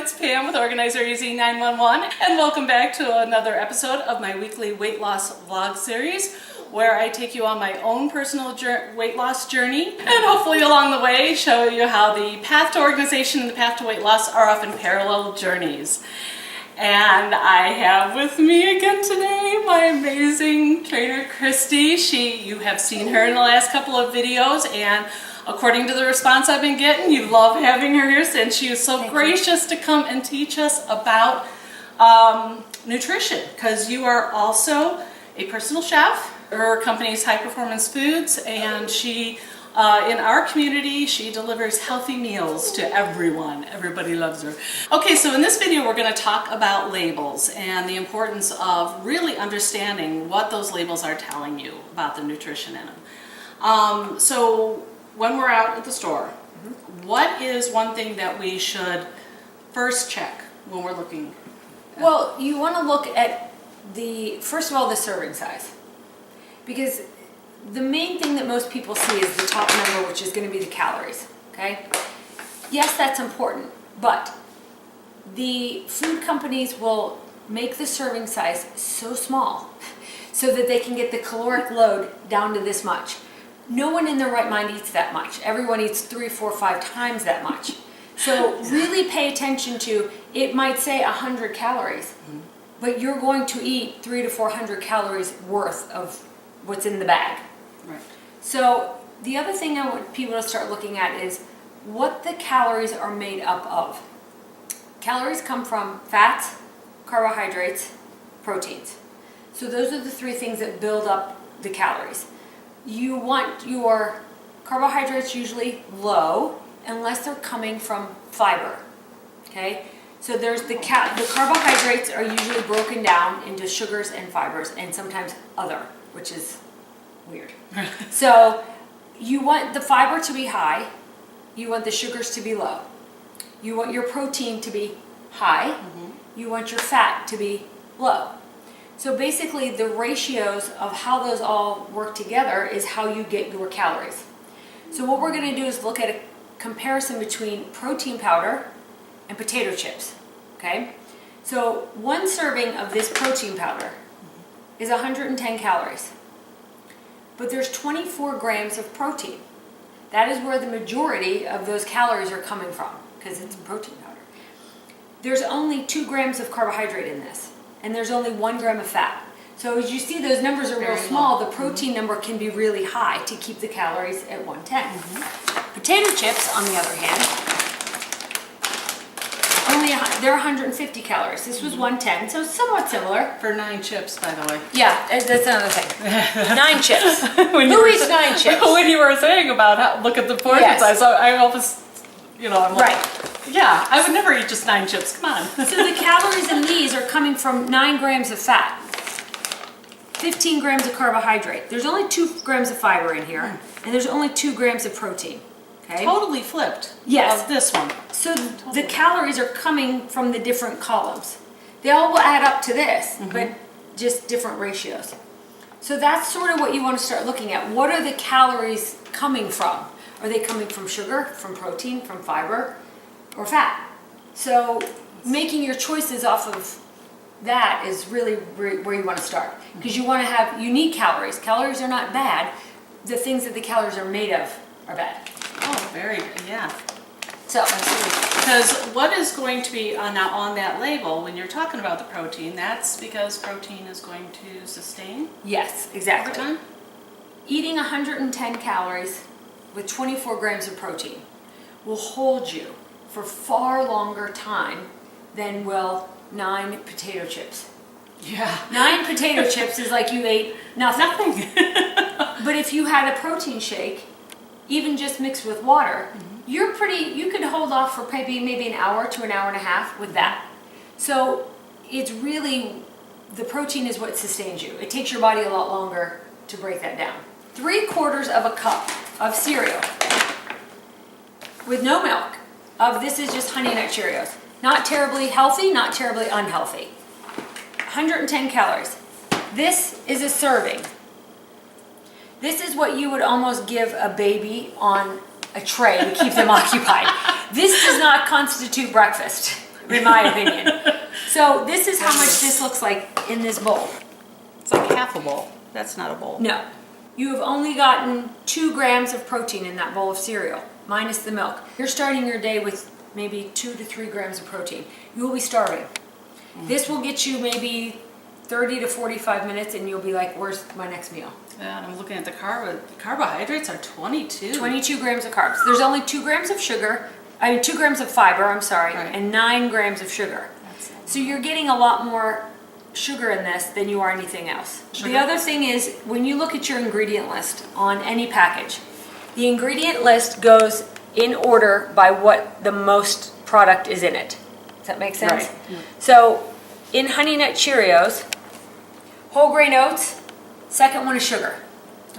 it's Pam with Organizer Easy 911, and welcome back to another episode of my weekly weight loss vlog series, where I take you on my own personal weight loss journey, and hopefully along the way show you how the path to organization and the path to weight loss are often parallel journeys. And I have with me again today my amazing trainer, Christy. You have seen her in the last couple of videos, and according to the response I've been getting, you love having her here since she was so gracious to come and teach us about nutrition, because you are also a personal chef. Her company is High Performance Foods, and she, in our community, she delivers healthy meals to everyone. Everybody loves her. Okay, so in this video we're going to talk about labels and the importance of really understanding what those labels are telling you about the nutrition in them. So when we're out at the store, what is one thing that we should first check when we're looking at? Well, you want to look at first of all, the serving size. Because the main thing that most people see is the top number, which is going to be the calories, okay? Yes, that's important, but the food companies will make the serving size so small so that they can get the caloric load down to this much. No one in their right mind eats that much. Everyone eats 3, 4, 5 times that much. So really pay attention to, it might say 100 calories, but you're going to eat 300 to 400 calories worth of what's in the bag. Right. So the other thing I want people to start looking at is what the calories are made up of. Calories come from fats, carbohydrates, proteins. So those are the 3 things that build up the calories. You want your carbohydrates usually low unless they're coming from fiber, okay? So there's the carbohydrates are usually broken down into sugars and fibers and sometimes other, which is weird. So you want the fiber to be high, you want the sugars to be low, you want your protein to be high, you want your fat to be low. So basically the ratios of how those all work together is how you get your calories. So what we're going to do is look at a comparison between protein powder and potato chips, okay? So 1 serving of this protein powder is 110 calories, but there's 24 grams of protein. That is where the majority of those calories are coming from, because it's protein powder. There's only 2 grams of carbohydrate in this, and there's only 1 gram of fat. So as you see, those numbers are real small. The protein number can be really high to keep the calories at 110. Potato chips, on the other hand, they're 150 calories. This was 110, so somewhat similar. For 9 chips, by the way. Yeah, that's another thing. 9 chips. Who eats 9 chips? When you were saying about look at the portion size, I always, I'm like, yeah, I would never eat just 9 chips. Come on. So the calories in these are coming from 9 grams of fat, 15 grams of carbohydrate. There's only 2 grams of fiber in here, and there's only 2 grams of protein. Okay? Totally flipped. Yes. Of this one. So the calories are coming from the different columns. They all will add up to this, but just different ratios. So that's sort of what you want to start looking at. What are the calories coming from? Are they coming from sugar, from protein, from fiber, or fat? So making your choices off of that is really where you want to start, because you want to have unique calories. Calories are not bad. The things that the calories are made of are bad. Oh, very good. Yeah. So, because what is going to be now on that label when you're talking about the protein, that's because protein is going to sustain? Yes, exactly. Over time? Eating 110 calories with 24 grams of protein will hold you for far longer time than will 9 potato chips. Yeah. 9 potato chips is like you ate nothing. But if you had a protein shake, even just mixed with water, you could hold off for maybe an hour to an hour and a half with that. So it's really, the protein is what sustains you. It takes your body a lot longer to break that down. 3/4 of a cup of cereal with no milk. This is just Honey Nut Cheerios. Not terribly healthy, not terribly unhealthy. 110 calories. This is a serving. This is what you would almost give a baby on a tray to keep them occupied. This does not constitute breakfast. in my opinion. So this is how much this looks like in this bowl. It's like half a bowl. That's not a bowl. No. You have only gotten 2 grams of protein in that bowl of cereal, minus the milk. You're starting your day with maybe 2 to 3 grams of protein. You will be starving. This will get you maybe 30 to 45 minutes and you'll be like, where's my next meal? Yeah, and I'm looking at the carbohydrates are 22. 22 grams of carbs. There's only 2 grams of sugar, 2 grams of fiber, I'm sorry, Right. and 9 grams of sugar. So you're getting a lot more sugar in this than you are anything else. Sugar. The other thing is, when you look at your ingredient list on any package, the ingredient list goes in order by what the most product is in it. Does that make sense? Right. So in Honey Nut Cheerios, whole grain oats, second one is sugar.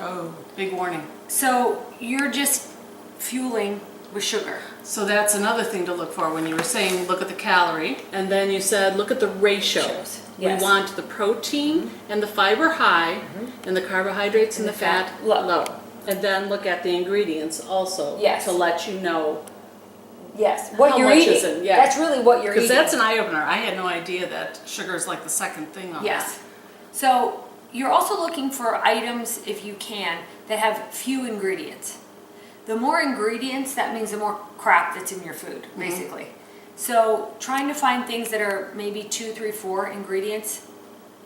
Oh, big warning. So you're just fueling with sugar. So that's another thing to look for when you were saying look at the calorie, and then you said look at the ratio. Ratios, yes. We want the protein and the fiber high, and the carbohydrates and the fat low. And then look at the ingredients also Yes. to let you know. Yes, what How you're much eating. is it? Yeah. That's really what you're eating. Because that's an eye opener. I had no idea that sugar is like the second thing on Yes. So you're also looking for items, if you can, that have few ingredients. The more ingredients, that means the more crap that's in your food, basically. So trying to find things that are maybe 2, 3, 4 ingredients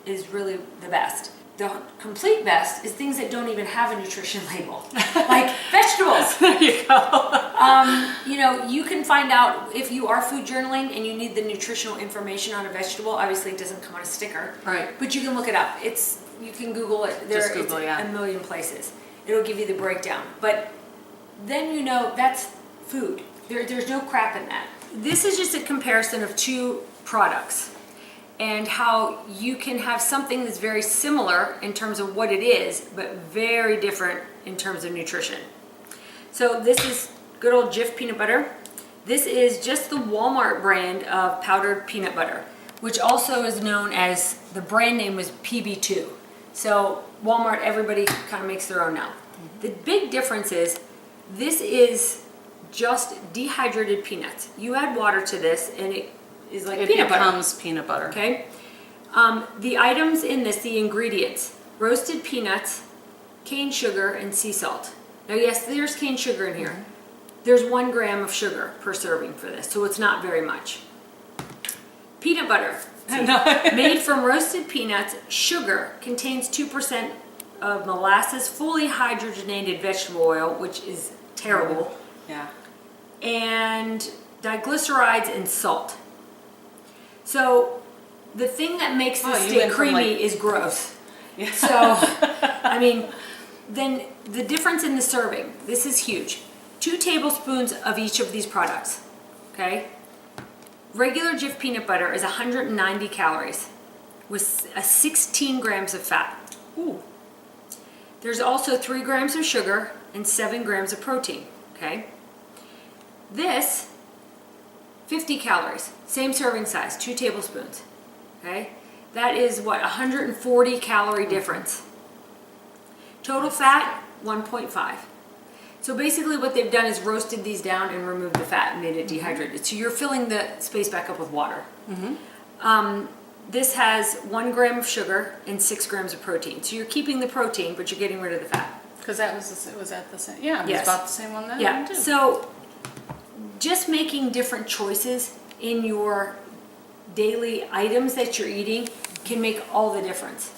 is really the best. The complete best is things that don't even have a nutrition label, like vegetables. There you go. You know, you can find out if you are food journaling and you need the nutritional information on a vegetable. Obviously, it doesn't come on a sticker, Right. but you can look it up. You can Google it. Just It's Google, yeah. a million places. It'll give you the breakdown. But then you know that's food. There's no crap in that. This is just a comparison of 2 products and how you can have something that's very similar in terms of what it is, but very different in terms of nutrition. So this is good old Jif peanut butter. This is just the Walmart brand of powdered peanut butter, which also is known as, the brand name was PB2. So Walmart, everybody kind of makes their own now. The big difference is this is just dehydrated peanuts. You add water to this and it is like It peanut butter. becomes peanut butter. Okay. The items in this, the ingredients: roasted peanuts, cane sugar, and sea salt. Now, yes, there's cane sugar in here. There's 1 gram of sugar per serving for this, so it's not very much. Peanut butter, made from roasted peanuts. Sugar contains 2% of molasses, fully hydrogenated vegetable oil, which is terrible, Yeah. and diglycerides and salt. So the thing that makes this you steak went from, creamy like- is gross. Yeah. So, I mean, then the difference in the serving, this is huge. 2 tablespoons of each of these products, okay? Regular Jif peanut butter is 190 calories with 16 grams of fat. Ooh. There's also 3 grams of sugar and 7 grams of protein, okay? This, 50 calories, same serving size, 2 tablespoons, okay? That is what, 140 calorie difference. Total fat, 1.5. So basically what they've done is roasted these down and removed the fat and made it dehydrated. So you're filling the space back up with water. This has 1 gram of sugar and 6 grams of protein. So you're keeping the protein, but you're getting rid of the fat. Because that was that the same? Yeah, it was Yes. about the same one that Yeah, one too. so just making different choices in your daily items that you're eating can make all the difference.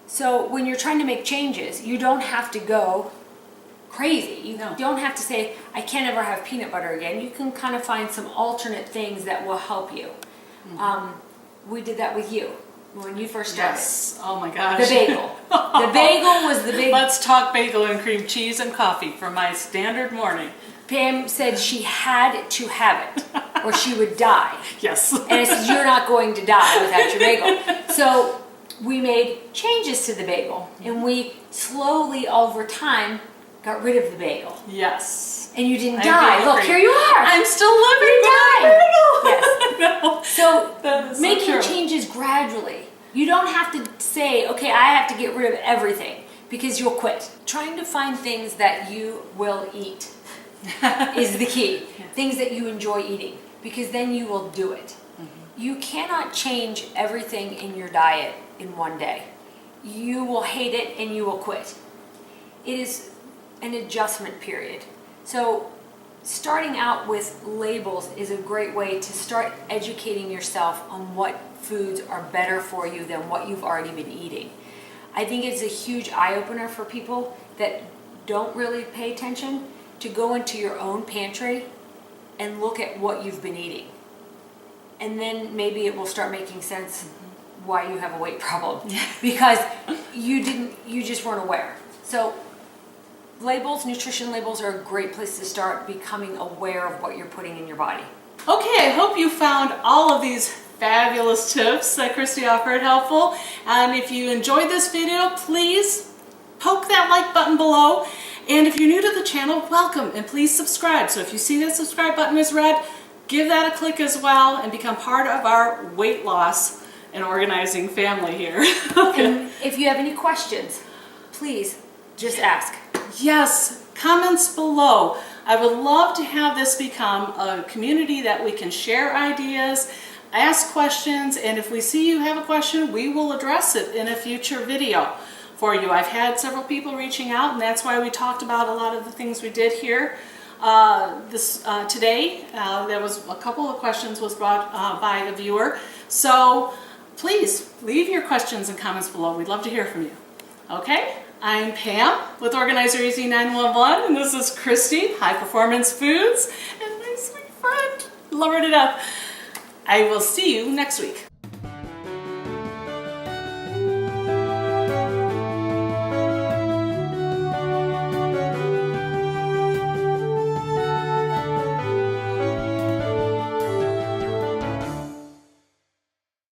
So when you're trying to make changes, you don't have to go crazy. You No. don't have to say, I can't ever have peanut butter again. You can kind of find some alternate things that will help you. We did that with you when you first started. Yes. Oh my gosh. The bagel. The bagel was the big... Let's talk bagel and cream cheese and coffee for my standard morning. Pam said she had to have it or she would die. Yes. And I said, you're not going to die without your bagel. So we made changes to the bagel and we slowly over time got rid of the bagel. Yes. And you didn't I die. agree. Look, here you are. I'm still living You with died. my bagel. Yes. No. So That is so making true. changes gradually. You don't have to say, okay, I have to get rid of everything because you'll quit. Trying to find things that you will eat. is the key. Things that you enjoy eating, because then you will do it. You cannot change everything in your diet in one day. You will hate it and you will quit. It is an adjustment period. So starting out with labels is a great way to start educating yourself on what foods are better for you than what you've already been eating. I think it's a huge eye-opener for people that don't really pay attention to go into your own pantry and look at what you've been eating. And then maybe it will start making sense why you have a weight problem, because you just weren't aware. So labels, nutrition labels are a great place to start becoming aware of what you're putting in your body. Okay, I hope you found all of these fabulous tips that Christy offered helpful. And if you enjoyed this video, please poke that like button below. And if you're new to the channel, welcome and please subscribe. So if you see that subscribe button is red, give that a click as well and become part of our weight loss and organizing family here. Okay. And if you have any questions, please just ask. Yes, comments below. I would love to have this become a community that we can share ideas, ask questions, and if we see you have a question, we will address it in a future video for you. I've had several people reaching out, and that's why we talked about a lot of the things we did here today. There was a couple of questions was brought by a viewer. So please leave your questions and comments below. We'd love to hear from you. Okay? I'm Pam with Organizer Easy 911, and this is Christy, High Performance Foods, and my sweet friend. Love her to death. I will see you next week.